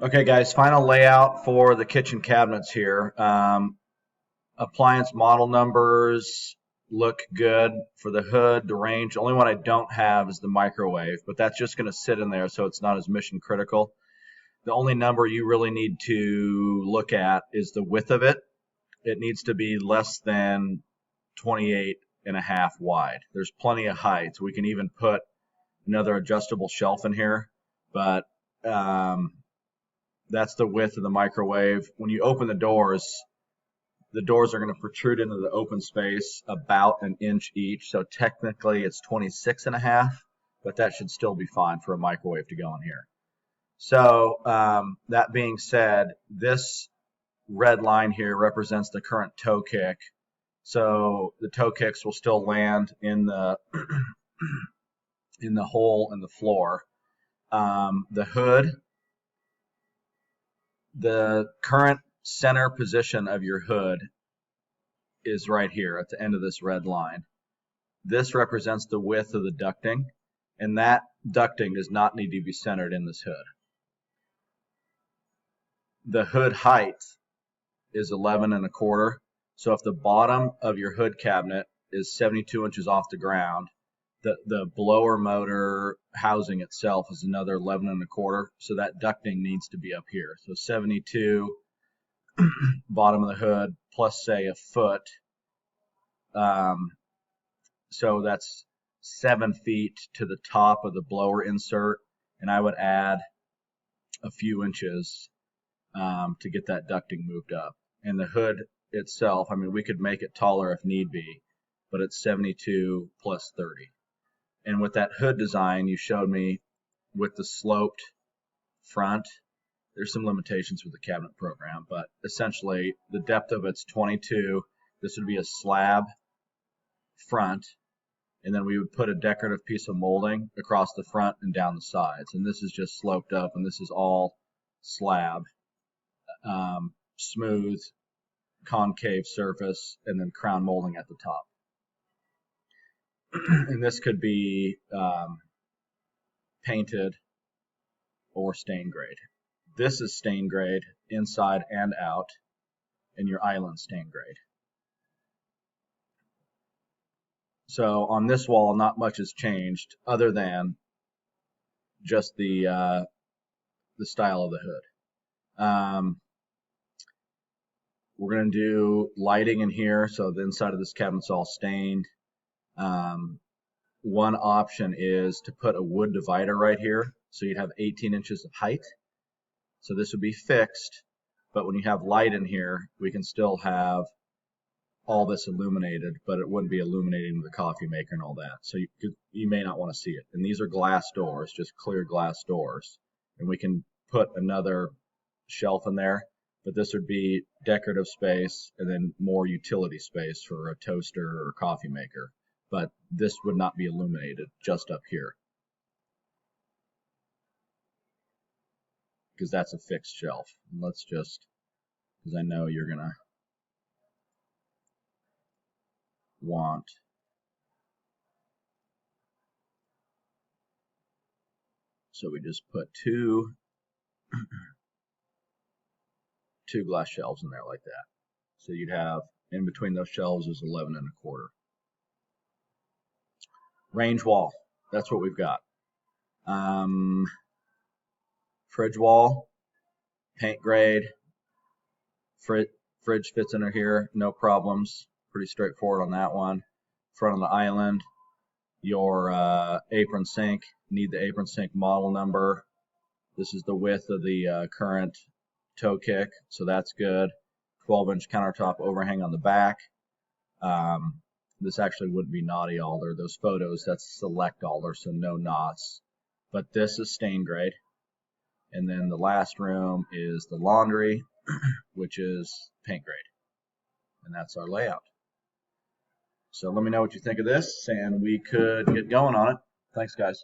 Okay, guys, final layout for the kitchen cabinets here. Appliance model numbers look good for the hood, the range. The only one I don't have is the microwave, but that's just going to sit in there, so it's not as mission critical. The only number you really need to look at is the width of it. It needs to be less than 28.5 wide. There's plenty of height. We can even put another adjustable shelf in here, but that's the width of the microwave. When you open the doors are going to protrude into the open space about an inch each. So technically it's 26.5, but that should still be fine for a microwave to go in here. So that being said, this red line here represents the current toe kick. So the toe kicks will still land in the in the hole in the floor. The hood, the current center position of your hood is right here at the end of this red line. This represents the width of the ducting, and that ducting does not need to be centered in this hood. The hood height is 11.25. So if the bottom of your hood cabinet is 72 inches off the ground, the blower motor housing itself is another 11.25. So that ducting needs to be up here. So 72 bottom of the hood plus say a foot. So that's 7 feet to the top of the blower insert, and I would add a few inches to get that ducting moved up. And the hood itself, I mean, we could make it taller if need be, but it's 72 plus 30. And with that hood design you showed me with the sloped front, there's some limitations with the cabinet program, but essentially the depth of it's 22. This would be a slab front, and then we would put a decorative piece of molding across the front and down the sides. And this is just sloped up, and this is all slab, smooth, concave surface, and then crown molding at the top. And this could be painted or stain grade. This is stain grade inside and out, and your island stain grade. So on this wall, not much has changed other than just the style of the hood. We're going to do lighting in here, so the inside of this cabinet's all stained. One option is to put a wood divider right here, so you'd have 18 inches of height. So this would be fixed, but when you have light in here, we can still have all this illuminated, but it wouldn't be illuminating the coffee maker and all that. So you may not want to see it. And these are glass doors, just clear glass doors. And we can put another shelf in there, but this would be decorative space and then more utility space for a toaster or coffee maker. But this would not be illuminated, just up here, because that's a fixed shelf. And let's just, because I know you're gonna want so we just put two glass shelves in there like that. So you'd have in between those shelves is 11.25. Range wall, that's what we've got. Fridge wall, paint grade. Fridge fits under here, no problems. Pretty straightforward on that one. Front of the island, your apron sink, need the apron sink model number. This is the width of the current toe kick, so that's good. 12-inch countertop overhang on the back. This actually wouldn't be knotty alder. Those photos, that's select alder, so no knots. But this is stain grade. And then the last room is the laundry, which is paint grade. And that's our layout. So let me know what you think of this, and we could get going on it. Thanks, guys.